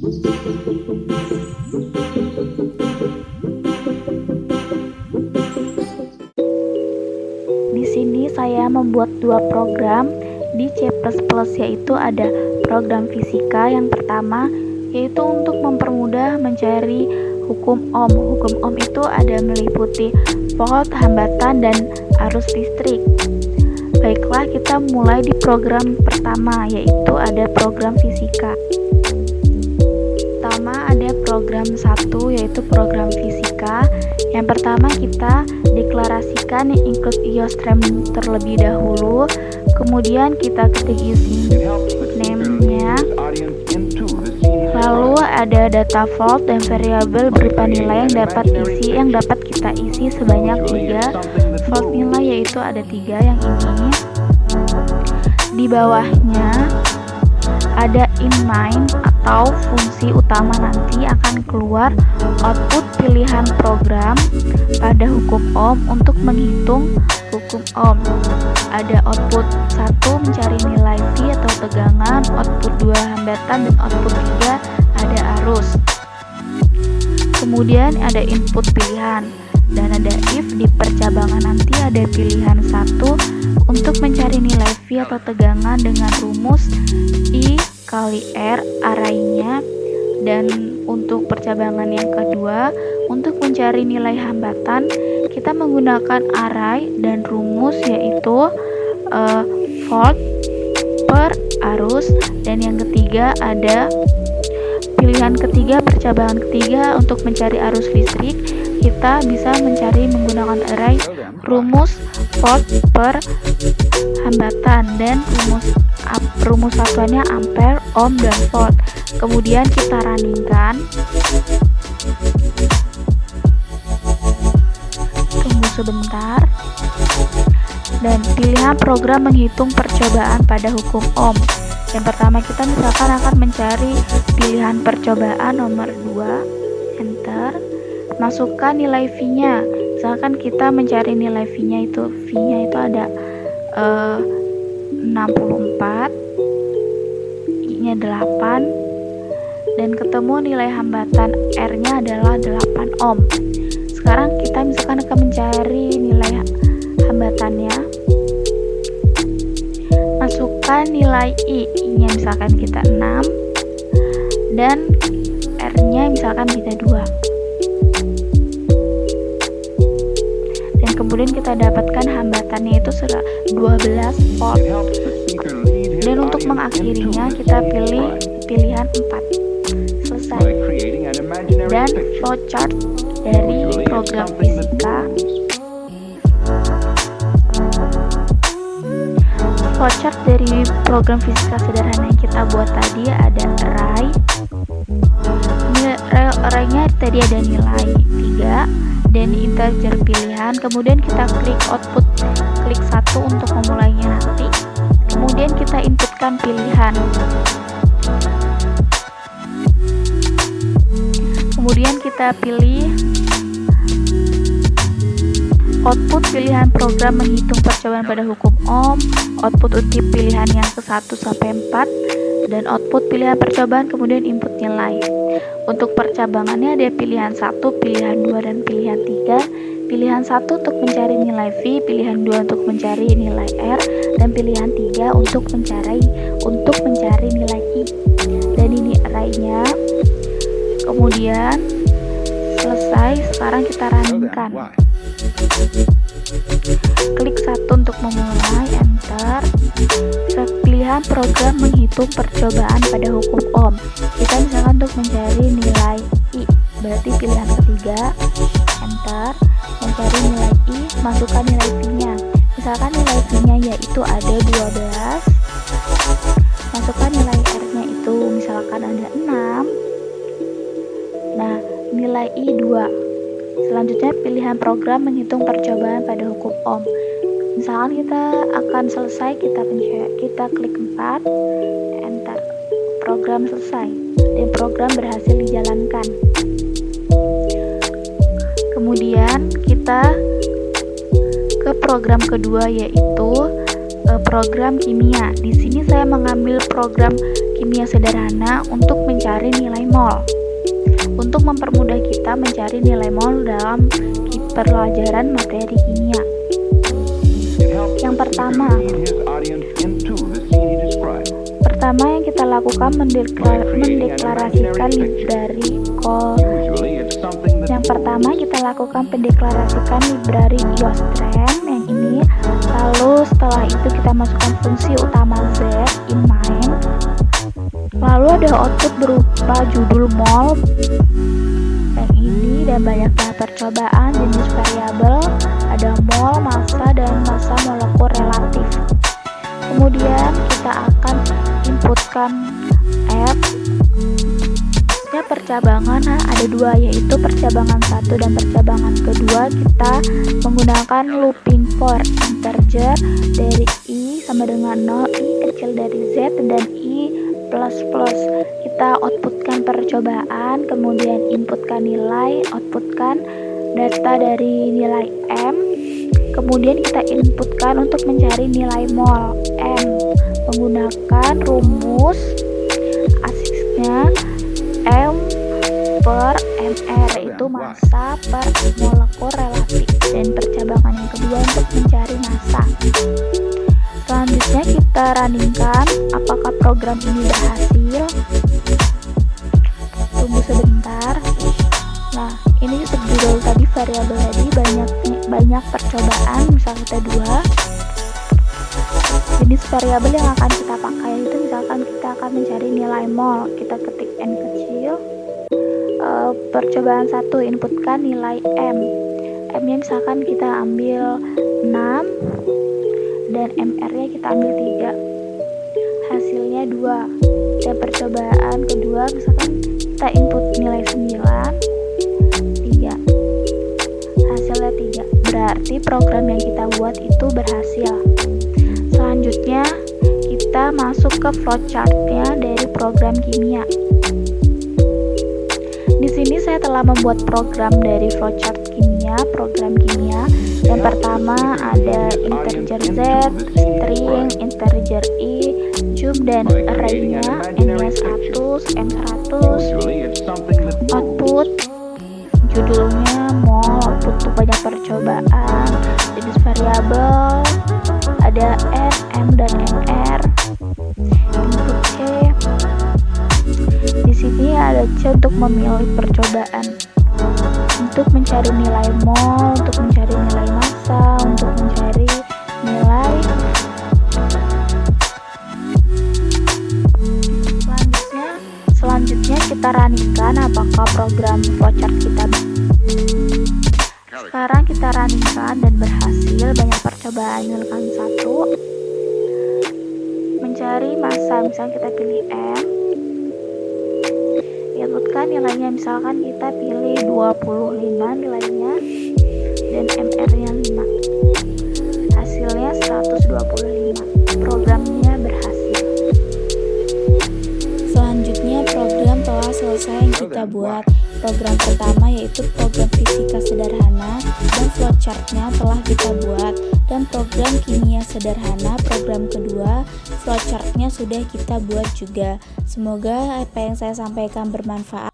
Di sini saya membuat dua program di C++, yaitu ada program fisika yang pertama, yaitu untuk mempermudah mencari hukum Ohm. Hukum Ohm itu ada meliputi volt, hambatan, dan arus listrik. Baiklah, kita mulai di program pertama, yaitu ada program fisika. Pertama ada program 1, yaitu program fisika. Yang pertama kita deklarasikan include IOSTREM terlebih dahulu, kemudian kita ketik username-nya, lalu ada data volt dan variabel berupa nilai yang dapat kita isi sebanyak 3 volt nilai, yaitu ada 3 yang ini. Di bawahnya ada inline atau fungsi utama, nanti akan keluar output pilihan program pada hukum Ohm untuk menghitung hukum Ohm. Ada output 1 mencari nilai V atau tegangan, output 2 hambatan, dan output 3 ada arus. Kemudian ada input pilihan dan ada if. Di percabangan nanti ada pilihan 1 untuk mencari nilai V atau tegangan dengan rumus I kali R arraynya, dan untuk percabangan yang kedua untuk mencari nilai hambatan kita menggunakan array dan rumus, yaitu volt per arus. Dan yang ketiga ada pilihan ketiga, percabangan ketiga untuk mencari arus listrik, kita bisa mencari menggunakan array rumus volt per hambatan dan rumus satuannya ampere, ohm, dan volt. Kemudian kita runningkan. Tunggu sebentar. Dan pilihan program menghitung percobaan pada hukum Ohm. Yang pertama kita misalkan akan mencari pilihan percobaan nomor 2, enter. Masukkan nilai V-nya. Misalkan kita mencari nilai V-nya itu ada 64, I-nya 8, dan ketemu nilai hambatan R-nya adalah 8 ohm. Sekarang kita misalkan akan mencari nilai hambatannya. Masukkan nilai I-nya misalkan kita 6 dan R-nya misalkan kita 2. Dan kemudian kita dapatkan hambatannya itu 12 volt. Dan untuk mengakhirinya kita pilih pilihan 4. Selesai. Dan flowchart dari program fisika. Flowchart dari program fisika sederhana yang kita buat tadi ada array. Arraynya tadi ada nilai 3 dan integer pilihan. Kemudian kita klik output, klik 1 untuk memulainya nanti. Kemudian kita inputkan pilihan. Kemudian kita pilih output pilihan program menghitung percobaan pada hukum Ohm, output utip pilihan yang ke-1 sampai 4, dan output pilihan percobaan, kemudian input nilai. Untuk percabangannya ada pilihan 1, pilihan 2, dan pilihan 3. Pilihan 1 untuk mencari nilai V, pilihan 2 untuk mencari nilai R, dan pilihan 3 untuk mencari nilai I. Dan ini arraynya. Kemudian selesai, sekarang kita runningkan. Klik 1 untuk memulai, enter. Pilihan program menghitung percobaan pada hukum Ohm. Kita misalkan untuk mencari nilai I, berarti pilihan ketiga, enter. Mencari nilai I, masukkan nilai V-nya. Misalkan nilai V-nya yaitu ada 12. Masukkan nilai R-nya itu misalkan ada 6. Nah, nilai I 2. Selanjutnya pilihan program menghitung percobaan pada hukum Ohm. Misalkan kita akan selesai, kita klik 4, enter. Program selesai dan program berhasil dijalankan. Kemudian kita ke program kedua, yaitu program kimia. Di sini saya mengambil program kimia sederhana untuk mencari nilai mol. Untuk mempermudah kita mencari nilai mol dalam pelajaran materi kimia. Yang pertama yang kita lakukan mendeklarasikan library Yostrand yang ini. Lalu setelah itu kita masukkan fungsi utama Z in main. Lalu ada output berupa judul mol yang ini dan banyak tahap percobaan, jenis variabel, ada mol, massa, dan massa molekul relatif. Kemudian kita akan inputkan F. Percabangan ada dua, yaitu percabangan 1 dan percabangan kedua. Kita menggunakan looping for integer dari I sama dengan 0, I kecil dari Z, dan I plus plus. Kita outputkan percobaan, kemudian inputkan nilai, outputkan data dari nilai M, kemudian kita inputkan untuk mencari nilai mol M menggunakan rumus asiknya M per MR, itu massa per molekul relatif, dan percabangan yang kedua untuk mencari massa. Selanjutnya kita runningkan apakah program ini berhasil. Tunggu sebentar. Nah, ini judul tadi variabel tadi banyak percobaan, misal kita 2. Jenis variabel yang akan kita pakai itu misalkan kita akan mencari nilai mol, kita ketik N kecil. Percobaan 1 inputkan nilai M nya misalkan kita ambil 6 dan MR nya kita ambil 3, hasilnya 2. Dan percobaan kedua misalkan kita input nilai 9, 3, hasilnya 3. Berarti program yang kita buat itu berhasil. Selanjutnya kita masuk ke flowchart-nya dari program kimia. Di sini saya telah membuat program dari flowchart kimia, program kimia. Yang pertama ada integer Z, string, integer I, jump dan array-nya, N-nya 100, M100. Output judulnya mol, output untuk banyak percobaan. Jenis variabel ada N, M, dan MR. Input C. Di sini ada C untuk memilih percobaan, untuk mencari nilai mol, untuk mencari nilai massa, untuk mencari nilai. Selanjutnya kita runningkan apakah program flowchart kita. Sekarang kita runningkan dan berhasil. Banyak percobaan misalkan 1 mencari massa, misalnya kita pilih M, inputkan nilainya, misalkan kita pilih 25 nilainya dan MR nya 5, hasilnya 125. Programnya berhasil. Selanjutnya program telah selesai yang kita buat. Program pertama yaitu program fisika sederhana dan flowchart-nya telah kita buat, dan program kimia sederhana program kedua flowchart-nya sudah kita buat juga. Semoga apa yang saya sampaikan bermanfaat.